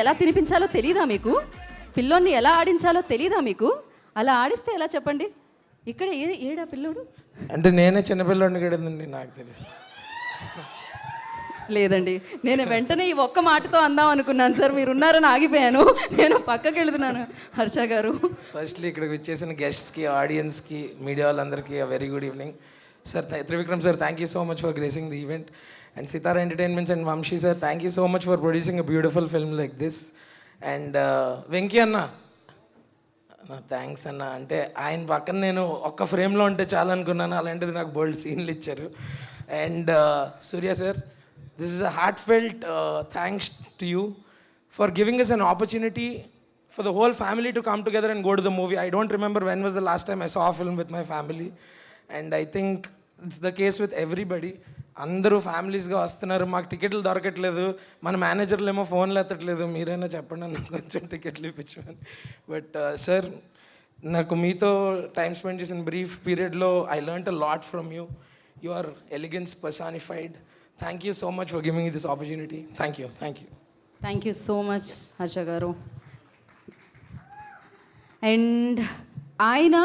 ఎలా తినిపించాలో తెలీదా మీకు? పిల్లోన్ని ఎలా ఆడించాలో తెలీదా మీకు? అలా ఆడిస్తే ఎలా చెప్పండి? ఇక్కడ ఏడా పిల్లోడు? అంటే నేనే చిన్నపిల్లోడిని కదండి, నాకు తెలియదు. లేదండి, నేను వెంటనే ఈ ఒక్క మాటతో అందాం అనుకున్నాను సార్, మీరు ఉన్నారని ఆగిపోయాను. నేను పక్కకి వెళుతున్నాను. హర్ష గారు, ఫస్ట్లీ ఇక్కడికి వచ్చేసిన గెస్ట్స్కి, ఆడియన్స్కి, మీడియా వాళ్ళందరికీ very good evening sir. Trivikram sir, thank you so much for gracing the event. And Sithara Entertainments and Vamsi sir, thank you so much for producing a beautiful film like this. And Venky అన్న, thanks అన్న. అంటే ఆయన పక్కన నేను ఒక్క ఫ్రేమ్లో ఉంటే చాలా అనుకున్నాను, అలాంటిది నాకు బోల్డ్ సీన్లు ఇచ్చారు. And Surya sir, this is a heartfelt thanks to you for giving us an opportunity for the whole family to come together and go to the movie. I don't remember when was the last time I saw a film with my family, and I think it's the case with everybody. అందరూ ఫ్యామిలీస్గా వస్తున్నారు, మాకు టికెట్లు దొరకట్లేదు, మన మేనేజర్లు ఏమో ఫోన్లు ఎత్తట్లేదు, మీరైనా చెప్పండి అన్న కొంచెం టికెట్లు ఇప్పించమని. బట్ సార్, నాకు మీతో టైం స్పెండ్ చేసిన బ్రీఫ్ పీరియడ్లో I learnt a lot from you. You are elegance personified. Thank you so much for giving me this opportunity. Thank you. Thank you. Thank you so much Harsha గారు. And ఆయన